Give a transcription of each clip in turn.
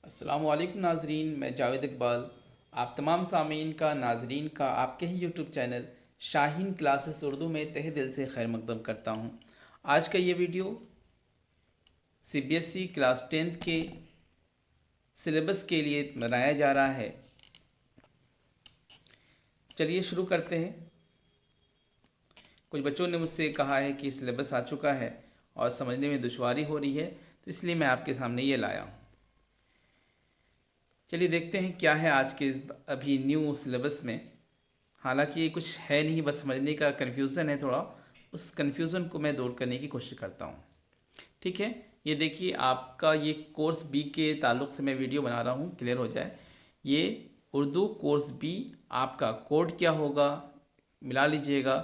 अस्सलाम वालेकुम नाजरीन, मैं जावेद इकबाल आप तमाम सामीन का नाजरीन का आपके ही YouTube channel Shaheen classes Urdu में तहे दिल से खैर मकदम करता हूँ। आज का ये वीडियो सीबीएसई क्लास 10th के सिलेबस के लिए बनाया जा रहा है। चलिए शुरू करते हैं। कुछ बच्चों ने मुझसे कहा है कि सिलेबस आ चुका है और समझने में दुश्वारी हो रही है, तो इसलिए मैं आपके सामने ये लाया हूँ। चलिए देखते हैं क्या है आज के इस अभी न्यू सिलेबस में। हालांकि ये कुछ है नहीं, बस समझने का कन्फ्यूज़न है थोड़ा, उस कन्फ्यूज़न को मैं दूर करने की कोशिश करता हूँ। ठीक है, ये देखिए आपका ये कोर्स बी के ताल्लुक़ से मैं वीडियो बना रहा हूँ, क्लियर हो जाए। ये उर्दू कोर्स बी, आपका कोड क्या होगा मिला लीजिएगा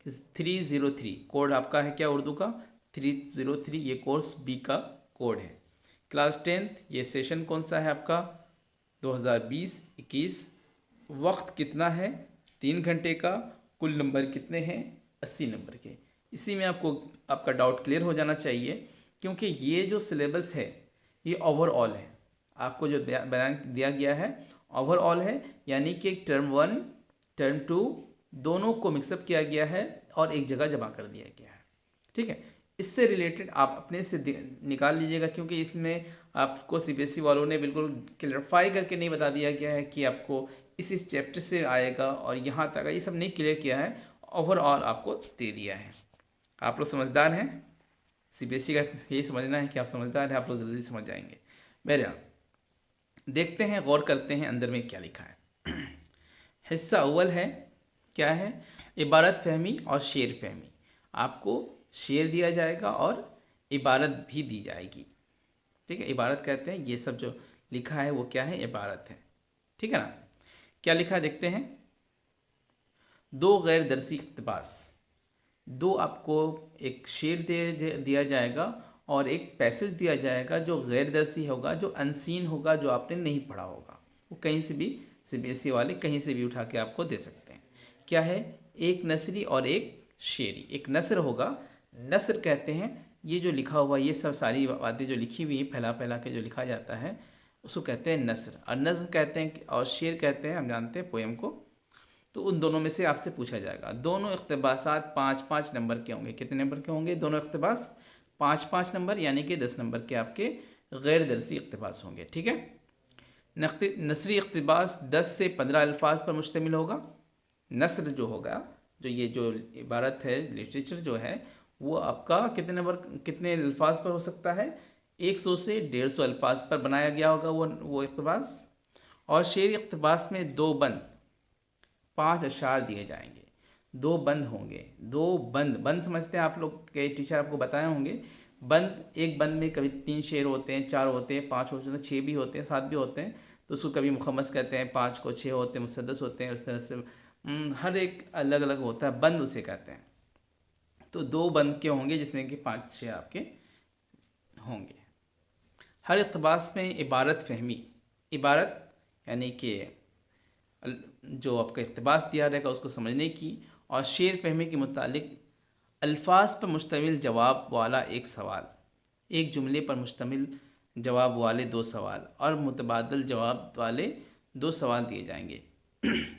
कि 303 कोड आपका है क्या उर्दू का 303, ये कोर्स बी का कोड है। क्लास 10th ये सेशन कौन सा है आपका 2020-21। वक्त कितना है 3 घंटे का। कुल नंबर कितने हैं 80 नंबर के। इसी में आपको आपका डाउट क्लियर हो जाना चाहिए, क्योंकि ये जो सिलेबस है ये ओवरऑल है। आपको जो बयान दिया गया है ओवरऑल है, यानी कि टर्म 1 टर्म 2 दोनों को मिक्सअप किया गया है और एक जगह जमा कर दिया गया है। ठीक है, इससे रिलेटेड आप अपने से निकाल लीजिएगा, क्योंकि इसमें आपको सीबीएसई वालों ने बिल्कुल क्लियरफाई करके नहीं बता दिया गया है कि आपको इस चैप्टर से आएगा और यहाँ तक ये सब नहीं क्लियर किया है, ओवरऑल आपको दे दिया है। आप लोग समझदार हैं, सीबीएसई का यही समझना है कि आप समझदार हैं, आप लोग जल्दी समझ जाएंगे। बहरहाल देखते हैं, गौर करते हैं अंदर में क्या लिखा है। हिस्सा अव्वल है, क्या है, इबारत फहमी और शेर फहमी। आपको शेर दिया जाएगा और इबारत भी दी जाएगी। ठीक है, इबारत कहते हैं ये सब जो लिखा है वो क्या है, इबारत है। ठीक है ना, क्या लिखा है देखते हैं। दो गैर दरसी इक़्तिबास, दो आपको एक शेर दिया जाएगा और एक पैसेज दिया जाएगा जो गैर दरसी होगा, जो अनसीन होगा, जो आपने नहीं पढ़ा होगा। वो कहीं से भी सीबीएसई वाले कहीं से भी उठा के आपको दे सकते हैं। क्या है, एक नसरी और एक शेरी। एक नसर होगा, नसर कहते हैं ये जो लिखा हुआ ये सब सारी बातें जो लिखी हुई फैला फैला के जो लिखा जाता है उसको कहते हैं नसर। और नज़्म कहते हैं और शेर कहते हैं, हम जानते हैं पोएम को। तो उन दोनों में से आपसे पूछा जाएगा। दोनों इक़्तिबासात 5-5 नंबर के होंगे। कितने नंबर के होंगे दोनों इक़्तिबास? 5-5 नंबर, यानी कि 10 नंबर के आपके गैर दरसी इक़्तिबास होंगे। ठीक है, नसरी इक़्तिबास 10 से 15 अल्फाज पर मुश्तमिल होगा। नसर जो होगा, जो ये जो इबारत है, लिटरेचर जो है, वो आपका कितने नंबर कितने अल्फाज पर हो सकता है? 100 से 150 अल्फाज पर बनाया गया होगा वो इक़्तिबास। और शेर इक़्तिबास में दो बंद 5 अशार दिए जाएंगे। दो बंद होंगे, दो बंद। बंद समझते हैं आप लोग के टीचर आपको बताए होंगे। बंद, एक बंद में कभी 3 शेर होते हैं, 4 होते हैं, 5 होते हैं, 6 भी होते हैं, 7 भी होते हैं। तो उसको कभी मुखम्मस कहते हैं, 5 को 6 होते हैं, मुसद्दस होते हैं। उस तरह से हर एक अलग अलग होता है, बंद उसे कहते हैं। तो दो बंद के होंगे जिसमें कि 5 शेर आपके होंगे। हर इक़्तिबास में इबारत फहमी, इबारत यानी कि जो आपका इक़्तिबास दिया रहेगा उसको समझने की, और शेर फहमी के मुतालिक अल्फाज पर मुश्तमिल जवाब वाला एक सवाल, एक जुमले पर मुश्तमिल जवाब वाले 2 सवाल और मुतबादल जवाब वाले 2 सवाल दिए जाएंगे।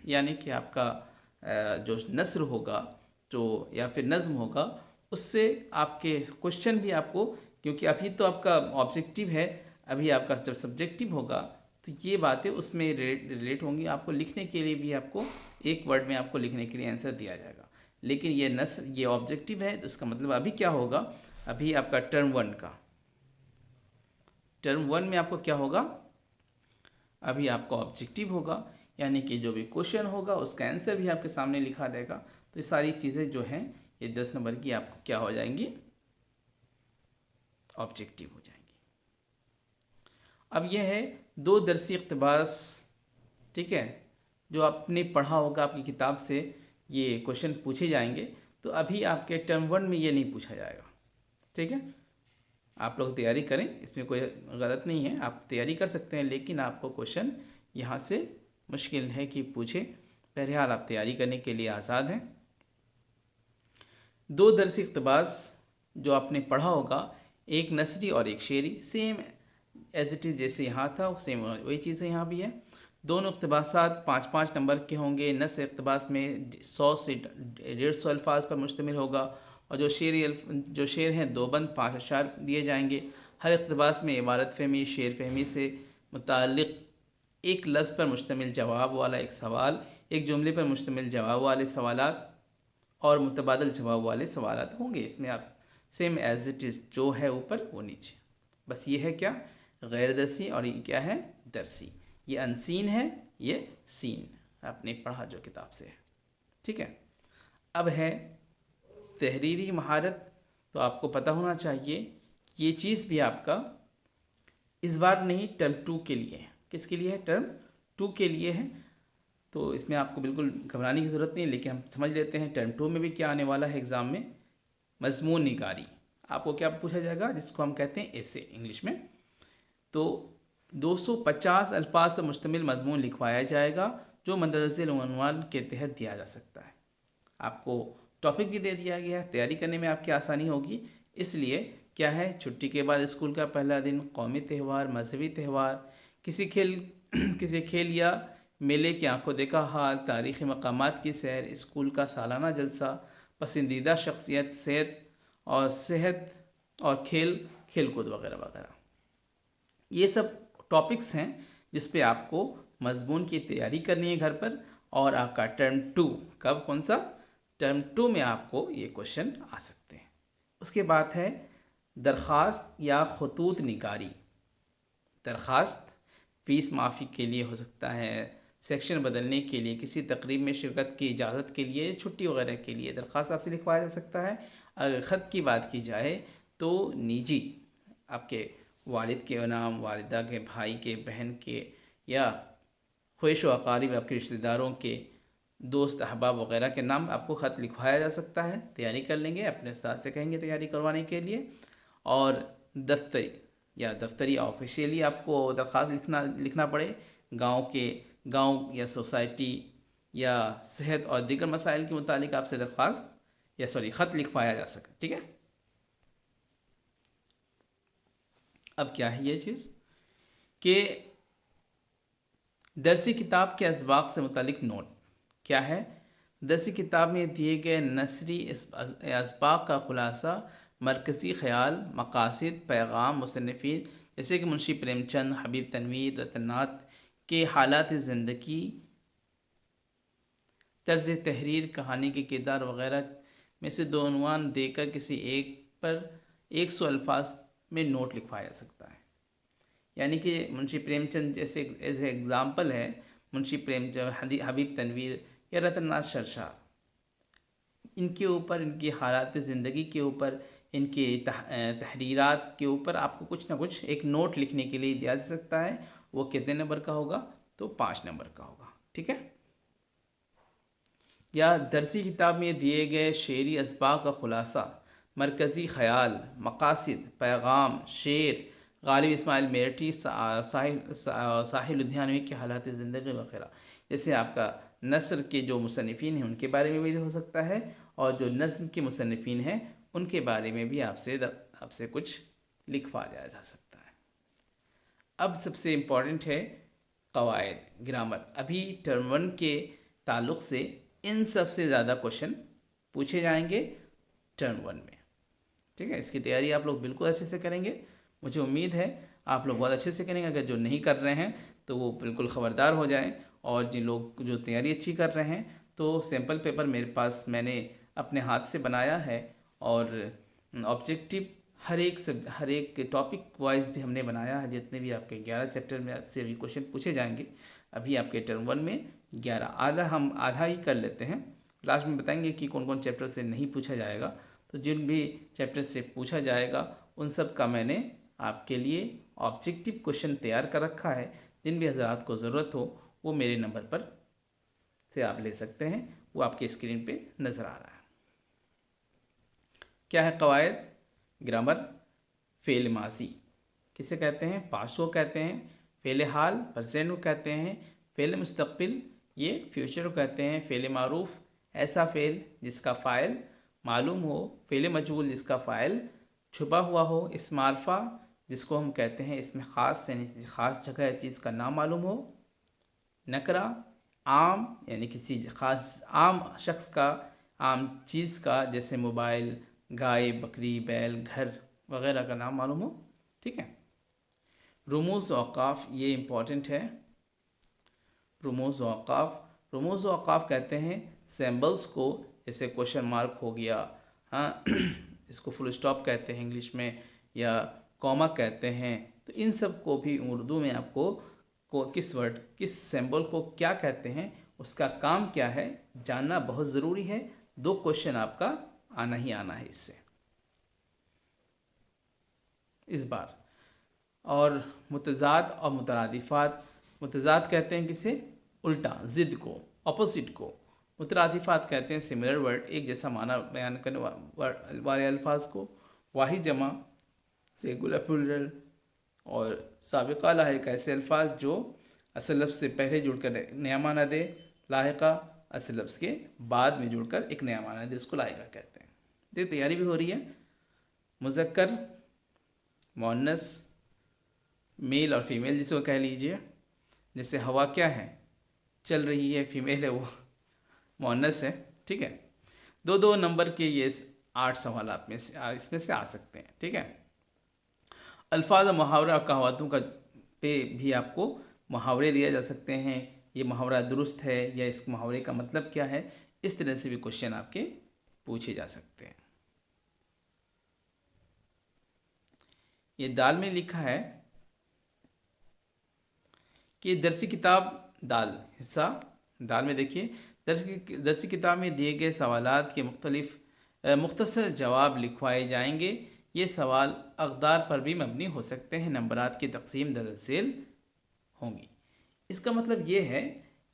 यानी कि आपका जो नस्र होगा जो या फिर नज़्म होगा, उससे आपके क्वेश्चन भी आपको, क्योंकि अभी तो आपका ऑब्जेक्टिव है, अभी आपका जब सब्जेक्टिव होगा तो ये बातें उसमें रिलेट होंगी। आपको लिखने के लिए भी आपको एक वर्ड में आपको लिखने के लिए आंसर दिया जाएगा। लेकिन ये नस्र, ये ऑब्जेक्टिव है, तो इसका मतलब अभी क्या होगा, अभी आपका टर्म 1 का, टर्म 1 में आपको क्या होगा, अभी आपका ऑब्जेक्टिव होगा, यानी कि जो भी क्वेश्चन होगा उसका आंसर भी आपके सामने लिखा रहेगा। तो ये सारी चीज़ें जो हैं ये 10 नंबर की आपको क्या हो जाएंगी, ऑब्जेक्टिव हो जाएंगी। अब यह है 2 दरसी इक़्तिबास। ठीक है, जो आपने पढ़ा होगा आपकी किताब से ये क्वेश्चन पूछे जाएंगे, तो अभी आपके टर्म 1 में ये नहीं पूछा जाएगा। ठीक है, आप लोग तैयारी करें, इसमें कोई गलत नहीं है, आप तैयारी कर सकते हैं, लेकिन आपको क्वेश्चन यहाँ से मुश्किल है कि पूछे। बहरहाल आप तैयारी करने के लिए आज़ाद हैं। 2 दरसी इक़्तिबास जो आपने पढ़ा होगा, एक नसरी और एक शेरी, सेम एज इट इज़ जैसे यहाँ था सेम वही चीज़ें यहाँ भी है। दोनों इक़्तिबासात 5-5 नंबर के होंगे। नस्र इक़्तिबास में 100 से 150 अल्फाज पर मुश्तमिल होगा और जो शेर हैं 2 बंद 5 अशार दिए जाएंगे। हर इक़्तिबास में इबारत फ़हमी शेर फ़हमी से मुताल्लिक़ एक लफ्ज़ पर मुश्तमिल जवाब वाला एक सवाल, एक जुमले पर मुश्तमिल जवाब वाले सवालात और मुतबादल जवाब वाले सवालात होंगे। इसमें आप सेम एज इट इज़ जो है ऊपर वो नीचे। बस ये है क्या, गैर दरसी, और ये क्या है, दरसी। ये अनसीन है, ये सीन आपने पढ़ा जो किताब से है। ठीक है। अब है तहरीरी महारत। तो आपको पता होना चाहिए ये चीज़ भी आपका इस बार नहीं टर्म 2 के लिए है। किसके लिए है, टर्म 2 के लिए है। तो इसमें आपको बिल्कुल घबराने की ज़रूरत नहीं है, लेकिन हम समझ लेते हैं टर्म 2 में भी क्या आने वाला है एग्ज़ाम में। मज़मून निगारी आपको क्या पूछा जाएगा, जिसको हम कहते हैं ऐसे इंग्लिश में। तो 250 अल्फाज पर मुश्तमिल मज़मून लिखवाया जाएगा जो मंदरज़िल उन्वान के तहत दिया जा सकता है। आपको टॉपिक भी दे दिया गया है, तैयारी करने में आपकी आसानी होगी। इसलिए क्या है, छुट्टी के बाद स्कूल का पहला दिन, कौमी त्यौहार, मजहबी त्यौहार, किसी खेल या मेले की आंखों देखा हाल, तारीख़ी मकामात की सैर, स्कूल का सालाना जलसा, पसंदीदा शख्सियत, सेहत और खेल कूद वगैरह वगैरह। ये सब टॉपिक्स हैं जिस पे आपको मज़मून की तैयारी करनी है घर पर। और आपका टर्म 2 कब, कौन सा, टर्म 2 में आपको ये क्वेश्चन आ सकते हैं। उसके बाद है दरख्वास्त या खतूत निगारी। दरख्वास्त फ़ीस माफ़ी के लिए हो सकता है, सेक्शन बदलने के लिए, किसी तकरीब में शिरकत की इजाज़त के लिए, छुट्टी वगैरह के लिए दरख्वास्त आपसे लिखवाया जा सकता है। अगर ख़त की बात की जाए तो निजी, आपके वालिद के नाम, वालिदा के, भाई के, बहन के, या ख्वाहिश व अकारीब आपके रिश्तेदारों के, दोस्त अहबाब वगैरह के नाम आपको ख़त लिखवाया जा सकता है। तैयारी कर लेंगे, अपने उस्ताद से कहेंगे तैयारी करवाने के लिए। और दफ्तरी ऑफिशियली आपको दरख्वास्त लिखना पड़े, गांव या सोसाइटी या सेहत और दीगर मसाइल के मुतालिक आपसे ख़त लिखवाया जा सके। ठीक है। अब क्या है ये चीज़ कि दरसी किताब के असबाक से मुतालिक नोट क्या है। दरसी किताब में दिए गए नसरी असबाक का खुलासा, मरकज़ी ख़याल, मकासिद, पैगाम, मुसन्निफ़ीन जैसे कि मुंशी प्रेमचंद, हबीब तनवीर, रतननाथ के हालात ज़िंदगी, तर्ज तहरीर, कहानी के किरदार वगैरह में से 2 उन्वान देकर किसी एक पर 100 अल्फाज में नोट लिखवाया जा सकता है। यानी कि मुंशी प्रेमचंद जैसे एज एग्ज़ाम्पल है, मुंशी प्रेमचंद, हबीब तनवीर या रतननाथ शरशाह, इनके ऊपर, इनकी हालात ज़िंदगी के ऊपर, इनके तहरीरात के ऊपर आपको कुछ ना कुछ एक नोट लिखने के लिए दिया जा सकता है। वो कितने नंबर का होगा, तो 5 नंबर का होगा। ठीक है। या दरसी किताब में दिए गए शेरी असबाक का खुलासा, मरकज़ी ख़याल, मकासिद, पैगाम, शेर, गालिब इस्माइल मेरठी, साहिल लुधियानवी की हालात ज़िंदगी वगैरह। जैसे आपका नस्र के जो मुसन्निफ़ीन हैं उनके बारे में भी हो सकता है, और जो नज़्म के मुसन्निफ़ीन हैं उनके बारे में भी आपसे कुछ लिखवाया जा सकता है। अब सबसे इम्पॉर्टेंट है क़वाइद, ग्रामर। अभी टर्म 1 के ताल्लुक़ से इन सबसे ज़्यादा क्वेश्चन पूछे जाएंगे टर्म 1 में। ठीक है। इसकी तैयारी आप लोग बिल्कुल अच्छे से करेंगे, मुझे उम्मीद है आप लोग बहुत अच्छे से करेंगे। अगर जो नहीं कर रहे हैं तो वो बिल्कुल ख़बरदार हो जाएं, और जिन लोग जो तैयारी अच्छी कर रहे हैं तो सैम्पल पेपर मेरे पास मैंने अपने हाथ से बनाया है, और ऑब्जेक्टिव हर एक टॉपिक वाइज भी हमने बनाया है। जितने भी आपके 11 चैप्टर में से भी क्वेश्चन पूछे जाएंगे अभी आपके टर्म 1 में 11, आधा ही कर लेते हैं, लास्ट में बताएंगे कि कौन कौन चैप्टर से नहीं पूछा जाएगा। तो जिन भी चैप्टर से पूछा जाएगा उन सब का मैंने आपके लिए ऑब्जेक्टिव क्वेश्चन तैयार कर रखा है। जिन भी हज़रात को ज़रूरत हो वो मेरे नंबर पर से आप ले सकते हैं, वो आपके स्क्रीन पे नज़र आ रहा है। क्या है क़वाइद, ग्रामर। फ़ेल माज़ी किसे कहते हैं, पास्ट को कहते हैं। फ़ेल हाल प्रेजेंट को कहते हैं। फ़ेल मुस्तक़बिल ये फ्यूचर को कहते हैं। फ़ेल मारूफ़ ऐसा फ़ेल जिसका फ़ाइल मालूम हो। फ़ेल मजहूल जिसका फ़ाइल छुपा हुआ हो। इस्म मारिफ़ा जिसको हम कहते हैं इसमें ख़ास यानी किसी ख़ास जगह या चीज़ का नाम मालूम हो। नकरा आम यानी किसी ख़ास आम शख्स का, आम चीज़ का, जैसे मोबाइल, गाय, बकरी, बैल, घर वगैरह का नाम मालूम हो। ठीक है। रुमूज़ औक़ाफ़, ये इम्पॉर्टेंट है। रुमूज़ औक़ाफ़, रुमूज़ औक़ाफ़ कहते हैं सिंबल्स को, जैसे क्वेश्चन मार्क हो गया, हाँ इसको फुल स्टॉप कहते हैं इंग्लिश में, या कॉमा कहते हैं। तो इन सब को भी उर्दू में आपको किस वर्ड, किस सिंबल को क्या कहते हैं, उसका काम क्या है, जानना बहुत ज़रूरी है। 2 क्वेश्चन आपका आना ही आना है इससे इस बार। और मुतज़ाद और मुतरादिफ़ात, मुतज़ाद कहते हैं किसे, उल्टा, ज़िद को, अपोजिट को। मुतरादिफ़ात कहते हैं सिमिलर वर्ड, एक जैसा माना बयान करने वाले अल्फाज को। वाहिद जमा, सिंगुलर प्लूरल और साबिक़ा लाहिक़ा ऐसे अल्फाज जो असल लफ्ज़ से पहले जुड़कर नया माना दे, लाहिक़ा असल लफ्ज़ के बाद में जुड़कर एक नया माना दे, इसको लाहिक़ा कहते हैं। देखिए तैयारी भी हो रही है। मुज़क्कर, मुअन्नस, मेल और फीमेल जिसको कह लीजिए। जैसे हवा क्या है, चल रही है, फीमेल है, वो मुअन्नस है। ठीक है। 2-2 नंबर के ये 8 सवाल आप में से इसमें से आ सकते हैं। ठीक है। अल्फाज और मुहावरा और कहावतों का पे भी आपको मुहावरे दिए जा सकते हैं। ये मुहावरा दुरुस्त है या इस मुहावरे का मतलब क्या है, इस तरह से भी क्वेश्चन आपके पूछे जा सकते हैं। ये दाल में लिखा है कि दरसी किताब दाल हिस्सा, दाल में देखिए दरसी किताब में दिए गए सवालात के मुख्तसर जवाब लिखवाए जाएंगे। ये सवाल अक़दार पर भी मबनी हो सकते हैं, नंबरात की तकसीम दरअसल होंगी। इसका मतलब ये है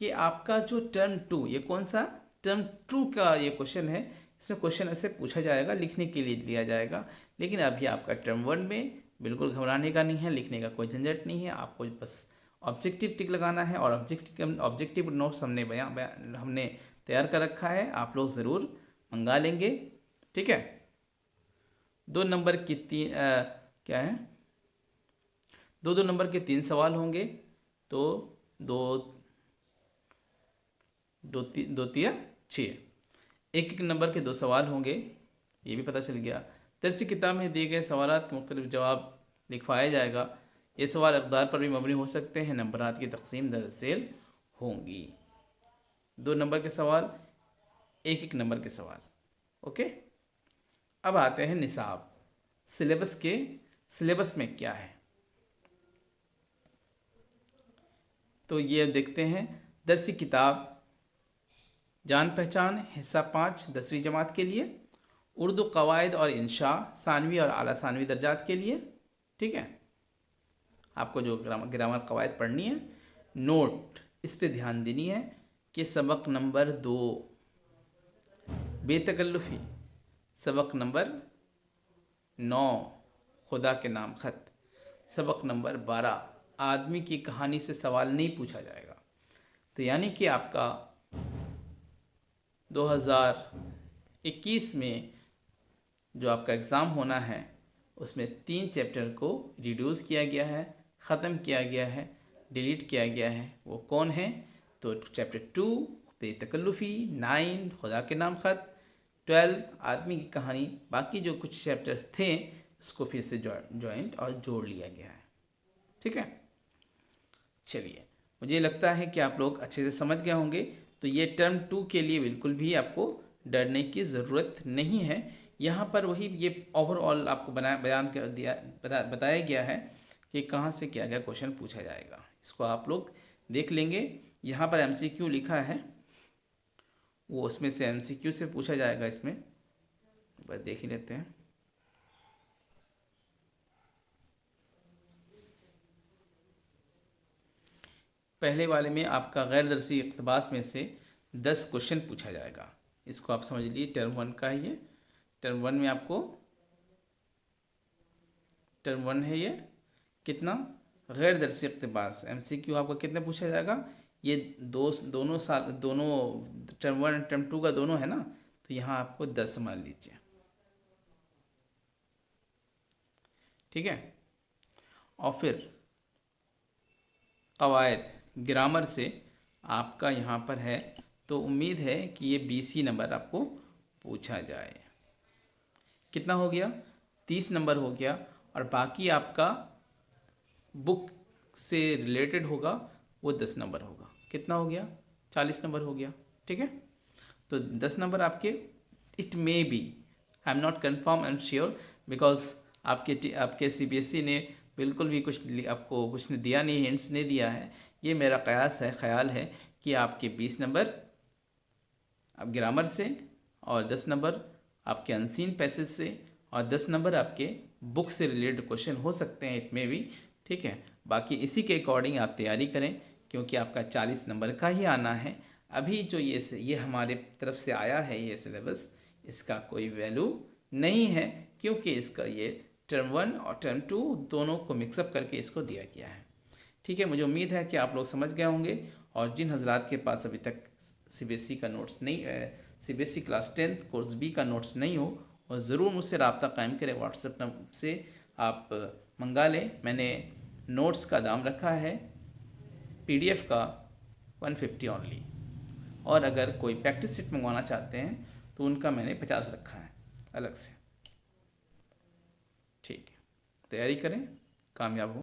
कि आपका जो टर्म 2, ये कौन सा टर्म 2 का ये क्वेश्चन है, इसमें क्वेश्चन ऐसे पूछा जाएगा, लिखने के लिए लिया जाएगा। लेकिन अभी आपका टर्म 1 में बिल्कुल घबराने का नहीं है, लिखने का कोई झंझट नहीं है। आपको बस ऑब्जेक्टिव टिक लगाना है और ऑब्जेक्टिव नोट्स हमने तैयार कर रखा है, आप लोग ज़रूर मंगा लेंगे। ठीक है। 2 नंबर की क्या है, 2-2 नंबर के 3 सवाल होंगे। तो दो दो ती, दो तिया 6, एक नंबर के 2 सवाल होंगे, ये भी पता चल गया। दरसी किताब में दिए गए सवालात के मुख्तलिफ जवाब लिखवाया जाएगा। ये सवाल अक़दार पर भी मबनी हो सकते हैं, नंबरात की तकसीम दरअसल होंगी। 2 नंबर के सवाल, 1-1 नंबर के सवाल। ओके। अब आते हैं निसाब, सिलेबस में क्या है। तो ये देखते हैं, दरसी किताब जान पहचान हिस्सा 5 10वीं जमात के लिए, उर्दू कवायद और इंशा सानवी और आला सानवी दर्जात के लिए। ठीक है। आपको जो ग्रामर कवायद पढ़नी है, नोट इस पे ध्यान देनी है कि सबक नंबर 2 बेतकल्लुफ़ी, सबक नंबर 9 खुदा के नाम खत, सबक नंबर 12 आदमी की कहानी से सवाल नहीं पूछा जाएगा। तो यानी कि आपका 2021 में जो आपका एग्ज़ाम होना है, उसमें 3 चैप्टर को रिड्यूस किया गया है, ख़त्म किया गया है, डिलीट किया गया है। वो कौन है? तो चैप्टर 2 बेतकल्लुफ़ी, 9 खुदा के नाम खत, 12 आदमी की कहानी। बाकी जो कुछ चैप्टर्स थे उसको फिर से जॉइंट और जोड़ लिया गया है। ठीक है। चलिए, मुझे लगता है कि आप लोग अच्छे से समझ गए होंगे। तो ये टर्म 2 के लिए बिल्कुल भी आपको डरने की ज़रूरत नहीं है। यहाँ पर वही ये ओवरऑल आपको बयान कर दिया, बताया गया है कि कहाँ से क्या क्या क्वेश्चन पूछा जाएगा। इसको आप लोग देख लेंगे। यहाँ पर MCQ लिखा है, वो उसमें से MCQ से पूछा जाएगा। इसमें बस देख ही लेते हैं। पहले वाले में आपका गैर दरसी इक़्तिबास में से 10 क्वेश्चन पूछा जाएगा। इसको आप समझ लीजिए, टर्म 1 का है ये। टर्म 1 में आपको टर्म 1 है ये, कितना गैर दरसी इक़्तिबास MCQ आपका कितना पूछा जाएगा। ये दोनों टर्म 1 टर्म 2 का दोनों है ना, तो यहाँ आपको 10 मान लीजिए। ठीक है। और फिर कवायद ग्रामर से आपका यहाँ पर है, तो उम्मीद है कि ये 20 नंबर आपको पूछा जाए। कितना हो गया? 30 नंबर हो गया। और बाकी आपका बुक से रिलेटेड होगा वो 10 नंबर होगा। कितना हो गया? 40 नंबर हो गया। ठीक है, तो 10 नंबर आपके, it may be, I am not confirm, I am sure, because आपके सीबीएसई ने बिल्कुल भी आपको कुछ दिया नहीं, हिंट्स नहीं दिया है। ये मेरा ख्याल है कि आपके 20 नंबर आप ग्रामर से, और 10 नंबर आपके अनसीन पैसेज से, और 10 नंबर आपके बुक से रिलेटेड क्वेश्चन हो सकते हैं, इट में भी। ठीक है, बाकी इसी के अकॉर्डिंग आप तैयारी करें, क्योंकि आपका 40 नंबर का ही आना है। अभी जो ये हमारे तरफ से आया है ये सिलेबस, इसका कोई वैल्यू नहीं है, क्योंकि इसका ये टर्म 1 और टर्म 2 दोनों को मिक्सअप करके इसको दिया गया है। ठीक है, मुझे उम्मीद है कि आप लोग समझ गए होंगे। और जिन हजरात के पास अभी तक सीबीएसई का नोट्स नहीं, सीबीएसई क्लास 10 कोर्स बी का नोट्स नहीं हो, और ज़रूर मुझसे रब्ता कायम करें, व्हाट्सएप नंबर से आप मंगा लें। मैंने नोट्स का दाम रखा है पीडीएफ का 150 ओनली, और अगर कोई प्रैक्टिस सेट मंगवाना चाहते हैं तो उनका मैंने 50 रखा है अलग से। ठीक है, तैयारी करें, कामयाब हो।